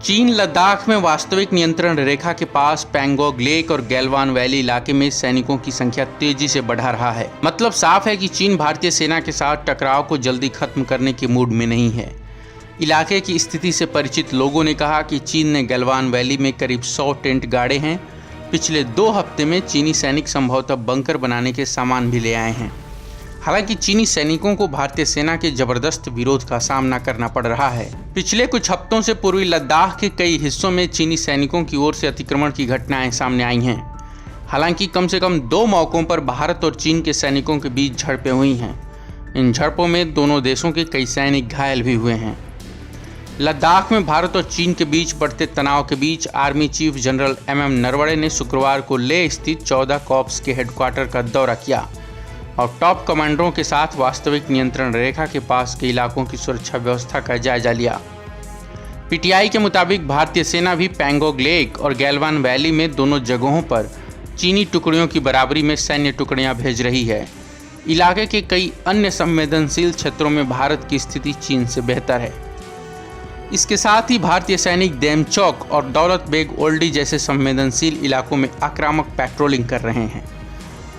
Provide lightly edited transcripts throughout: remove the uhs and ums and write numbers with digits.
चीन लद्दाख में वास्तविक नियंत्रण रेखा के पास पैंगोंग लेक और गैल्वान वैली इलाके में सैनिकों की संख्या तेजी से बढ़ा रहा है। मतलब साफ है कि चीन भारतीय सेना के साथ टकराव को जल्दी खत्म करने के मूड में नहीं है। इलाके की स्थिति से परिचित लोगों ने कहा कि चीन ने गैल्वान वैली में करीब 100 टेंट गाड़े हैं। पिछले 2 हफ्ते में चीनी सैनिक संभवतः बंकर बनाने के सामान भी ले आए हैं। हालांकि चीनी सैनिकों को भारतीय सेना के जबरदस्त विरोध का सामना करना पड़ रहा है। पिछले कुछ हफ्तों से पूर्वी लद्दाख के कई हिस्सों में चीनी सैनिकों की ओर से अतिक्रमण की घटनाएं सामने आई हैं। हालांकि कम से कम 2 मौकों पर भारत और चीन के सैनिकों के बीच झड़पें हुई हैं। इन झड़पों में दोनों देशों के कई सैनिक घायल भी हुए हैं। लद्दाख में भारत और चीन के बीच बढ़ते तनाव के बीच army chief general MM Naravane ने शुक्रवार को लेह स्थित 14 कॉर्प्स के हेडक्वार्टर का दौरा किया और टॉप कमांडरों के साथ वास्तविक नियंत्रण रेखा के पास के इलाकों की सुरक्षा व्यवस्था का जायजा लिया। PTI के मुताबिक भारतीय सेना भी पैंगोंग लेक और गैल्वान वैली में दोनों जगहों पर चीनी टुकड़ियों की बराबरी में सैन्य टुकड़ियां भेज रही है। इलाके के कई अन्य संवेदनशील क्षेत्रों में भारत की स्थिति चीन से बेहतर है। इसके साथ ही भारतीय सैनिक देमचौक और दौलत बेग ओल्डी जैसे संवेदनशील इलाकों में आक्रामक पेट्रोलिंग कर रहे हैं।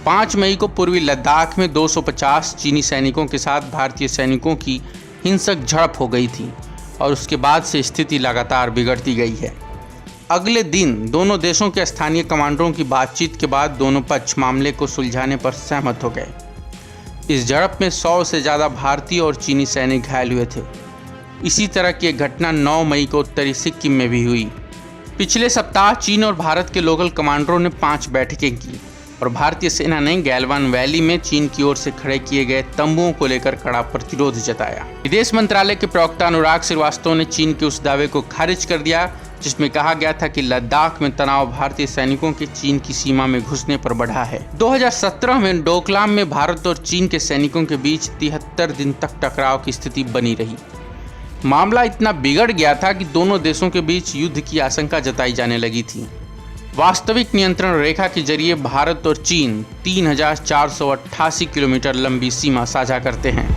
5 मई को पूर्वी लद्दाख में 250 चीनी सैनिकों के साथ भारतीय सैनिकों की हिंसक झड़प हो गई थी और उसके बाद से स्थिति लगातार बिगड़ती गई है। अगले दिन दोनों देशों के स्थानीय कमांडरों की बातचीत के बाद दोनों पक्ष मामले को सुलझाने पर सहमत हो गए। इस झड़प में 100 से ज़्यादा भारतीय और चीनी सैनिक घायल हुए थे। इसी तरह की एक घटना 9 मई को उत्तरी सिक्किम में भी हुई। पिछले सप्ताह चीन और भारत के लोकल कमांडरों ने 5 बैठकें की और भारतीय सेना ने गैल्वान वैली में चीन की ओर से खड़े किए गए तंबुओं को लेकर कड़ा प्रतिरोध जताया। विदेश मंत्रालय के प्रवक्ता अनुराग श्रीवास्तव ने चीन के उस दावे को खारिज कर दिया जिसमें कहा गया था कि लद्दाख में तनाव भारतीय सैनिकों के चीन की सीमा में घुसने पर बढ़ा है। 2017 में डोकलाम में भारत और चीन के सैनिकों के बीच 73 दिन तक टकराव की स्थिति बनी रही। मामला इतना बिगड़ गया था कि दोनों देशों के बीच युद्ध की आशंका जताई जाने लगी थी। वास्तविक नियंत्रण रेखा के जरिए भारत और चीन 3488 किलोमीटर लंबी सीमा साझा करते हैं।